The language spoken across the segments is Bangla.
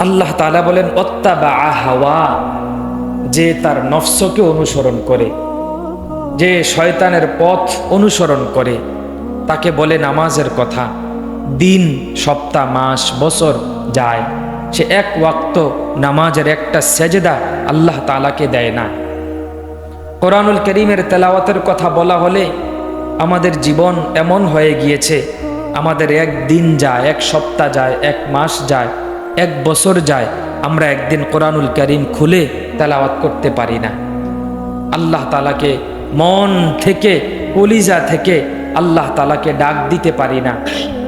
আল্লাহ তাআলা বলেন ওত্তাবা হাওয়া, যে তার নফসকে অনুসরণ করে, যে শয়তানের পথ অনুসরণ করে, তাকে বলে নামাজের কথা। দিন, সপ্তাহ, মাস, বছর যায়, সে এক ওয়াক্ত নামাজের একটা সেজদা আল্লাহ তাআলাকে দেয় না। কোরআনুল কারীমের তেলাওয়াতের কথা বলা হলে আমাদের জীবন এমন হয়ে গিয়েছে, আমাদের এক দিন যায়, এক সপ্তাহ যায়, এক মাস যায়, এক বছর যায়, আমরা একদিন কোরআনুল কারীম খুলে তেলাওয়াত করতে পারি না। আল্লাহ তাআলাকে মন থেকে, কলিজা থেকে আল্লাহ তাআলাকে ডাক দিতে পারি না।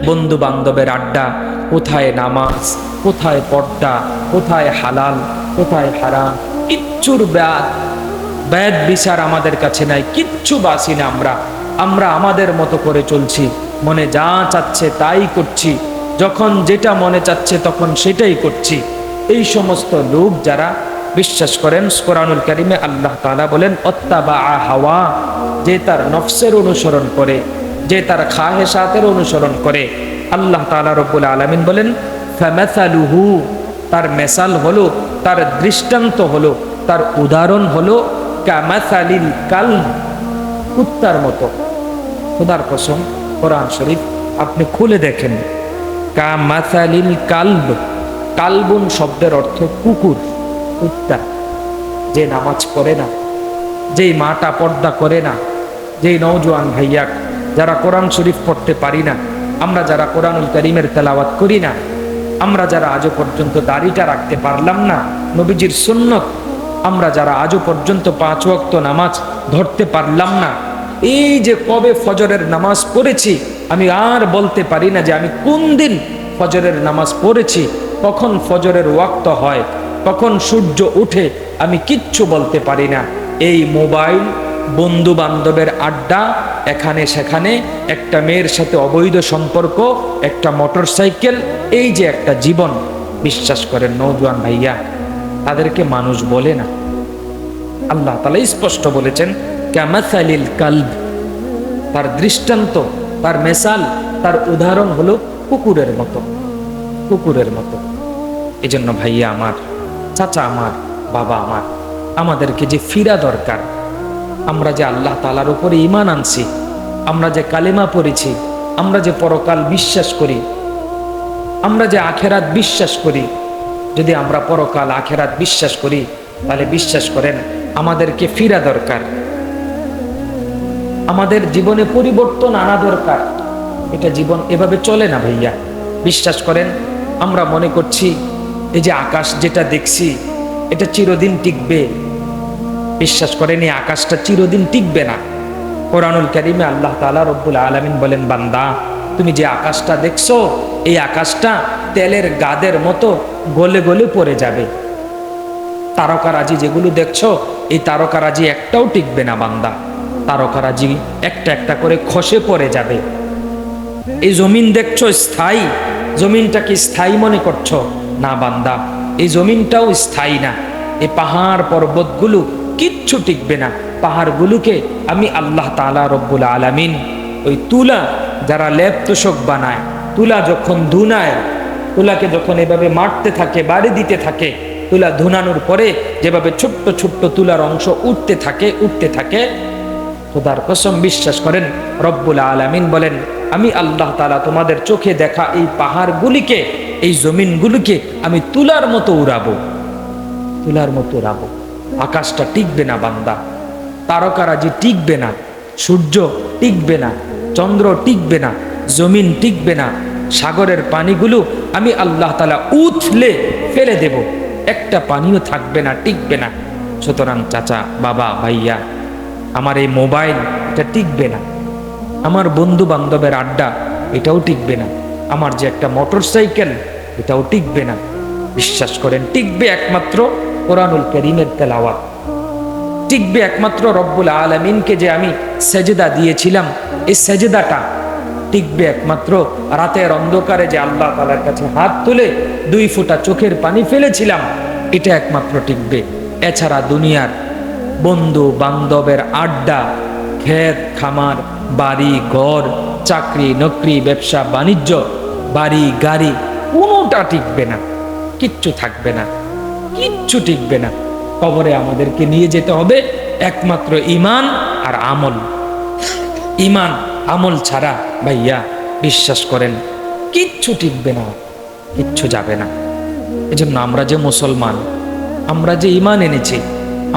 বন্ধু বান্ধবের আড্ডা, কোথায় নামাজ, কোথায় পর্দা, কোথায় হালাল, কোথায় হারাম, কিচ্ছুর ব্যাদ বিচার আমাদের কাছে নাই, কিচ্ছু বাসি না। আমরা আমাদের মতো করে চলছি, মনে যা চাচ্ছে তাই করছি, যখন যেটা মনে চাচ্ছে তখন সেটাই করছি। এই সমস্ত লোক যারা বিশ্বাস করেন, কোরআনুল কারীমে আল্লাহ তাআলা বলেন ওত্তাবা হাওয়া, যে তার নফসের অনুসরণ করে, যে তার খাহেসাতের অনুসরণ করে। আল্লাহ তাআলা রব্বুল আলামিন বলেন ফামাসালুহু, তার মেসাল হলো, তার দৃষ্টান্ত হলো, তার উদাহরণ হলো কামাসালিল কালব, কুত্তার মতো। খোদার কসম, কোরআন শরীফ আপনি খুলে দেখেন, কামাসালিল কালব, কালবুন শব্দের অর্থ কুকুর, কুত্তা। যে নামাজ পড়ে না, যেই মাটা পর্দা করে না, যেই নওজোয়ান ভাইয়া যারা কোরআন শরীফ পড়তে পারি না, আমরা যারা কোরআনুল কারীমের তেলাওয়াত করি না, আমরা যারা আজও পর্যন্ত দাড়িটা রাখতে পারলাম না, নবীজির সুন্নত, আমরা যারা আজও পর্যন্ত 5 ওয়াক্ত নামাজ ধরতে পারলাম না, এই যে কবে ফজরের নামাজ পড়েছি আমি আর বলতে পারি না যে আমি কোন দিন ফজরের নামাজ পড়েছি, কখন ফজরের ওয়াক্ত হয়, কখন সূর্য উঠে, আমি কিচ্ছু বলতে পারি না। এই মোবাইল, বন্ধু বান্ধবের আড্ডা, এখানে সেখানে একটা মেয়ের সাথে অবৈধ সম্পর্ক, একটা মোটরসাইকেল, এই যে একটা জীবন, বিশ্বাস করেন নওজোয়ান ভাইয়া, তাদেরকে মানুষ বলে না। আল্লাহ তাআলা স্পষ্ট বলেছেন কামাসালিল কালব, তার দৃষ্টান্ত, তার মেসাল, তার উদাহরণ হলো কুকুরের মতো, কুকুরের মতো। এই জন্য ভাইয়া আমার, চাচা আমার, বাবা আমার, আমাদেরকে যে ফিরা দরকার। আমরা যে আল্লাহ তাআলার উপরে ঈমান আনছি, আমরা যে কালেমা পড়েছি, আমরা যে পরকাল বিশ্বাস করি, আমরা যে আখেরাত বিশ্বাস করি, যদি আমরা পরকাল আখেরাত বিশ্বাস করি, তাহলে বিশ্বাস করেন আমাদেরকে ফিরা দরকার, আমাদের জীবনে পরিবর্তন আনা দরকার। এটা জীবন এভাবে চলে না ভাইয়া। বিশ্বাস করেন, আমরা মনে করছি এই যে আকাশ যেটা দেখছি এটা চিরদিন টিকবে। বিশ্বাস করেন এই আকাশটা চিরদিন টিকবে না। কোরআনুল কারীমে আল্লাহ তাআলা রব্বুল আলামিন বলেন, বান্দা তুমি যে আকাশটা দেখছো, এই আকাশটা তেলের গাদের মতো গলে গলে পড়ে যাবে। তারকারাজি যেগুলো দেখছো, এই তারকারাজি একটাও টিকবে না বান্দা, তারকারাজি একটা একটা করে খসে পড়ে যাবে। এই জমিন দেখছো স্থায়ী, জমিনটা কি স্থায়ী মনে করছো? না বান্দা, এই জমিনটাও স্থায়ী না। এই পাহাড় পর্বতগুলো কিচ্ছু টিকবে না। পাহাড়গুলোকে আমি আল্লাহ তাআলা রব্বুল আলামিন, ওই তুলা যারা লেপ তোষক বানায়, তুলা যখন ধুনায়, তুলাকে যখন এভাবে মারতে থাকে, বাড়ি দিতে থাকে, তুলা ধুনানোর পরে যেভাবে ছোট্ট ছোট্ট তুলার অংশ উঠতে থাকে, উঠতে থাকে, খোদার কসম বিশ্বাস করেন রব্বুল আলামিন বলেন, আমি আল্লাহ তাআলা তোমাদের চোখে দেখা এই পাহাড়গুলিকে, এই জমিনগুলিকে আমি তুলার মতো উড়াবো, তুলার মতো উড়াবো। আকাশটা টিকবে না বান্দা, তারকারাজি টিকবে না, সূর্য টিকবে না, চন্দ্র টিকবে না, জমিন টিকবে না, সাগরের পানিগুলো আমি আল্লাহ তাআলা উথলে ফেলে দেব, একটা পানিও থাকবে না, টিকবে না। সুতরাং চাচা, বাবা, ভাইয়া, আমার এই মোবাইল এটা টিকবে না, আমার বন্ধু বান্ধবের আড্ডা এটাও টিকবে না, আমার যে একটা মোটরসাইকেল এটাও টিকবে না। বিশ্বাস করেন টিকবে একমাত্র কোরআনুল কারীমের তেলাওয়াত, টিকবে একমাত্র রব্বুল আলামিনকে যে আমি সেজদা দিয়েছিলাম, এই সেজদাটা টিকবে একমাত্র রাতের অন্ধকারে যে আল্লাহ তাআলার কাছে হাত তুলে 2 ফোঁটা চোখের পানি ফেলেছিলাম, এটা একমাত্র টিকবে। এছাড়া দুনিয়ার বন্ধু বান্ধবের আড্ডা, ক্ষেত খামার, বাড়ি ঘর, চাকরি নকরি, ব্যবসা বাণিজ্য, বাড়ি গাড়ি, কোনোটা টিকবে না, কিচ্ছু থাকবে না, কিচ্ছু টিকবে না। কবরে আমাদেরকে নিয়ে যেতে হবে একমাত্র ঈমান আর আমল। ঈমান আমল ছাড়া ভাইয়া বিশ্বাস করেন কিচ্ছু টিকবে না, কিচ্ছু যাবে না। এজন্য আমরা যে মুসলমান, আমরা যে ঈমান এনেছি,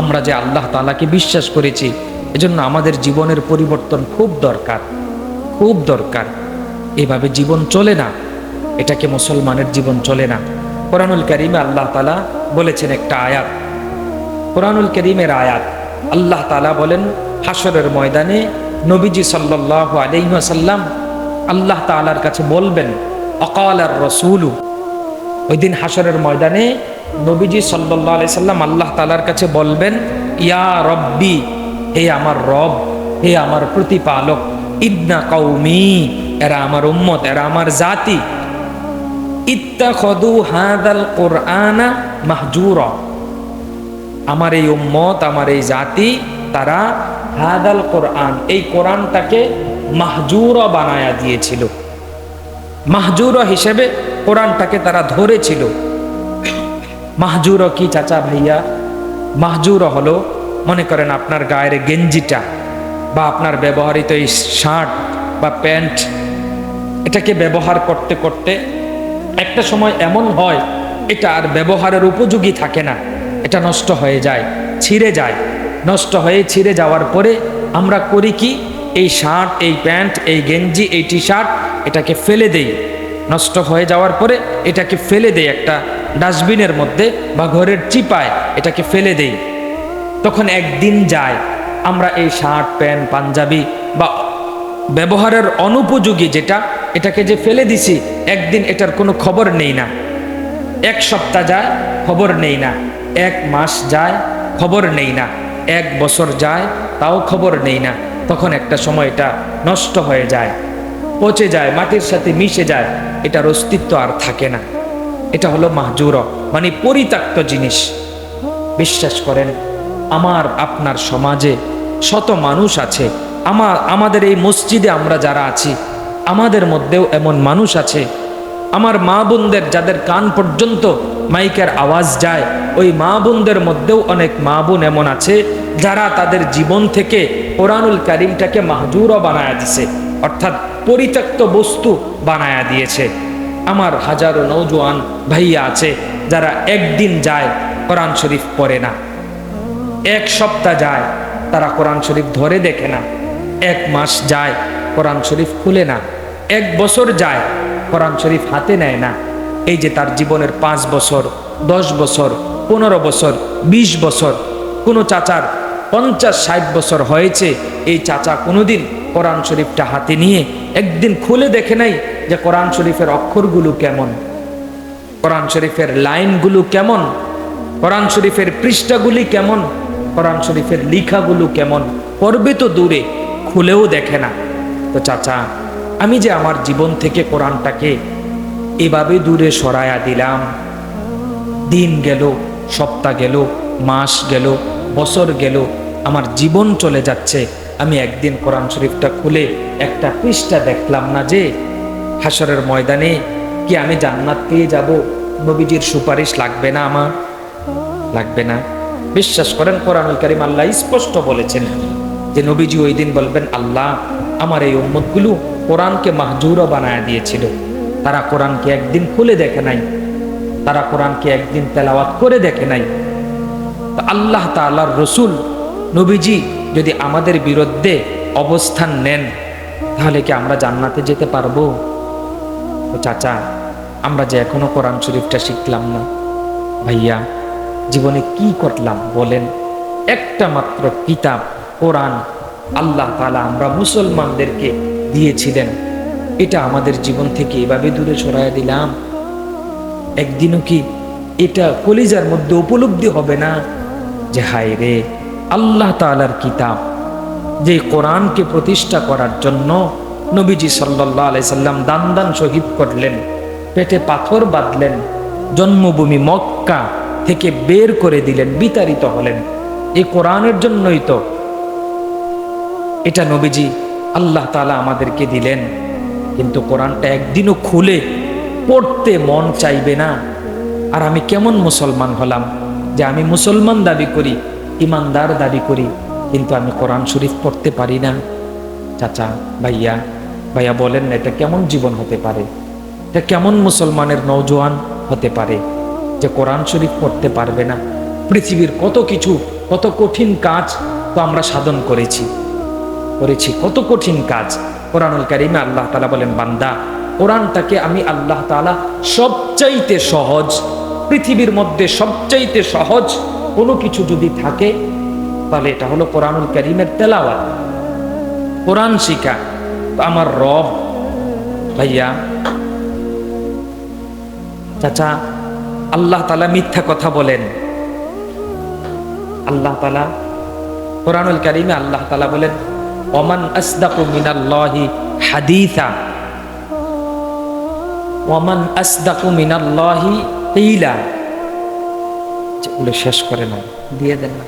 আমরা যে আল্লাহ তাআলাকে বিশ্বাস করেছি, এজন্য আমাদের জীবনের পরিবর্তন খুব দরকার, খুব দরকার। এভাবে জীবন চলে না, এটাকে মুসলমানের জীবন চলে না। কোরআনুল কারীমে আল্লাহ তাআলা বলেছেন একটা আয়াত, কোরআনুল কারীমের আয়াত, আল্লাহ তাআলা বলেন হাশরের ময়দানে নবীজি সাল্লাল্লাহু আলাইহি ওয়াসাল্লাম আল্লাহ তাআলার কাছে বলবেন, অকালার রাসূলু, ওই দিন হাশরের ময়দানে নবীজি সাল্লাল্লাহু আলাইহি সাল্লাম আল্লাহ তাআলার কাছে বলবেন, ইয়া রব্বি, হে আমার রব, হে আমার প্রতিপালক, ইবনা কওমি, এরা আমার উম্মত, এরা আমার জাতি, ইত্তাখাযু হাযাল কুরআনা মাহজুরা, আমার এই উম্মত, আমার এই জাতি, তারা হাযাল কুরআন, এই কোরআনটাকে মাহজুরা বানায়া দিয়েছিল। মাহজুরা হিসেবে কোরআনটাকে তারা ধরেছিল। মাহজুরা কি চাচা ভাইয়া? মাহজুরা হলো, মনে করেন আপনার গায়ের গেঞ্জিটা বা আপনার ব্যবহৃত এই শার্ট বা প্যান্ট, এটাকে ব্যবহার করতে করতে একটা সময় এমন হয় এটা আর ব্যবহারের উপযোগী থাকে না, এটা নষ্ট হয়ে যায়, ছিঁড়ে যায়। নষ্ট হয়ে ছিঁড়ে যাওয়ার পরে আমরা করি কি, এই শার্ট, এই প্যান্ট, এই গেঞ্জি, এই টি শার্ট, এটাকে ফেলে দেই। নষ্ট হয়ে যাওয়ার পরে এটাকে ফেলে দেই একটা ডাস্টবিনের মধ্যে বা ঘরের চিপায়, এটাকে ফেলে দেই। তখন একদিন যায়, আমরা এই শার্ট, প্যান্ট, পাঞ্জাবি বা ব্যবহারের অনুপযোগী যেটা, এটাকে যে ফেলে দিছি, একদিন এটার কোনো খবর নেই না। এক সপ্তাহ যায়, খবর নেই না। এক মাস যায়, খবর নেই না। এক বছর যায়, তাও খবর নেই না। তখন একটা সময় এটা নষ্ট হয়ে যায়, পচে যায়, মাটির সাথে মিশে যায়, এটার অস্তিত্ব আর থাকে না। এটা হলো মাহজুরা, মানে পরিত্যক্ত জিনিস। বিশ্বাস করেন, আমার আপনার সমাজে শত মানুষ আছে, আমাদের এই মসজিদে আমরা যারা আছি, আমাদের মধ্যেও এমন মানুষ আছে, আমার মা বোনদের যাদের কান পর্যন্ত মাইকের আওয়াজ যায়, ওই মা বোনদের মধ্যেও অনেক মা বোন এমন আছে যারা তাদের জীবন থেকে কোরআনুল কারীমটাকে মাহজুরা বানায়া দিয়েছে, অর্থাৎ পরিত্যক্ত বস্তু বানায়া দিয়েছে। আমার হাজারো নওজোয়ান ভাইয়া আছে যারা একদিন যায় কোরআন শরীফ পড়ে না, এক সপ্তাহ যায় তারা কোরআন শরীফ ধরে দেখে না, এক মাস যায় কোরআন শরীফ খুলে না, এক বছর যায় কোরআন শরীফ হাতে নেয় না। এই যে তার জীবনের 5 বছর, 10 বছর, 15 বছর, 20 বছর, কোনো চাচার 50-60 বছর হয়েছে, এই চাচা কোনোদিন কোরআন শরীফটা হাতে নিয়ে একদিন খুলে দেখে নাই যে কোরআন শরীফের অক্ষরগুলো কেমন, কোরআন শরীফের লাইনগুলো কেমন, কোরআন শরীফের পৃষ্ঠাগুলি কেমন, কোরআন শরীফের লেখাগুলো কেমন, পড়বে তো দূরে, খুলেও দেখে না। তো চাচা, আমি যে আমার জীবন থেকে কোরআনটাকে এভাবে দূরে সরায়া দিলাম, দিন গেল, সপ্তাহ গেল, মাস গেল, বছর গেল, আমার জীবন চলে যাচ্ছে, আমি একদিন কোরআন শরীফটা খুলে একটা পৃষ্ঠা দেখলাম না যে হাশরের ময়দানে কি আমি জান্নাত পেয়ে যাব? নবীজির সুপারিশ লাগবে না আমার? লাগবে না? বিশ্বাস করেন, কোরআনুল কারীম আল্লাহ স্পষ্ট বলেছেন যে নবীজি ওই দিন বলবেন, আল্লাহ আমার এই উম্মতগুলো কোরআনকে মাহজুরা বানায়া দিয়েছিল, তারা কোরআনকে একদিন খুলে দেখে নাই, তারা কোরআনকে একদিন তেলাওয়াত করে দেখে নাই। তো আল্লাহ তাআলার রসুল নবীজি যদি আমাদের বিরুদ্ধে অবস্থান নেন, তাহলে কি আমরা জান্নাতে যেতে পারবো? তো চাচা, আমরা যে এখনো কোরআন শরীফটা শিখলাম না, ভাইয়া জীবনে কি করলাম বলেন? একটা মাত্র কিতাব কোরআন আল্লাহ তাআলা আমরা মুসলমানদেরকে দিয়েছিলেন, এটা আমাদের জীবন থেকে এভাবে দূরে সরাইয়া দিলাম। একদিনও কি এটা কলিজার মধ্যে উপলব্ধি হবে না যে হায় রে, আল্লাহ তাআলার কিতাব, যে কোরআনকে প্রতিষ্ঠা করার জন্য নবীজি সাল্লাল্লাহু আলাইহি সাল্লাম দান দান শহীদ করলেন, পেটে পাথর বাঁধলেন, জন্মভূমি মক্কা থেকে বের করে দিলেন, বিতাড়িত হলেন, এই কোরআনের জন্যই তো। এটা নবীজি আল্লাহ তাআলা আমাদেরকে দিলেন, কিন্তু কোরআনটা একদিনও খুলে পড়তে মন চাইবে না, আর আমি কেমন মুসলমান হলাম যে আমি মুসলমান দাবি করি, ইমানদার দাবি করি, কিন্তু আমি কোরআন শরীফ পড়তে পারি না। চাচা, ভাইয়া ভাইয়া বলেন না, এটা কেমন জীবন হতে পারে? এটা কেমন মুসলমানের নওজোয়ান হতে পারে যে কোরআন শরীফ পড়তে পারবে না? পৃথিবীর কত কিছু, কত কঠিন কাজ তো আমরা সাধন করেছি, কত কঠিন কাজ। কোরআনুল কারীমে আল্লাহ তাআলা বলেন, বান্দা কোরআনটাকে আমি আল্লাহ তাআলা সবচাইতে সহজ, পৃথিবীর মধ্যে সবচাইতে সহজ কোনো কিছু যদি থাকে তাহলে এটা হলো কোরআনুল কারীমের তেলাওয়াত, কোরআন শিখা। তো আমার রব, ভাইয়া চাচা, আল্লাহ তাআলা মিথ্যা কথা বলেন? আল্লাহ তাআলা কোরআনুল কারীমে আল্লাহ তাআলা বলেন, ওমান আসদাকু মিনাল্লাহি হাদিসা, ওমান আসদাকু মিনাল্লাহি কিলা। যেগুলো শেষ করে না, দিয়ে দেন না।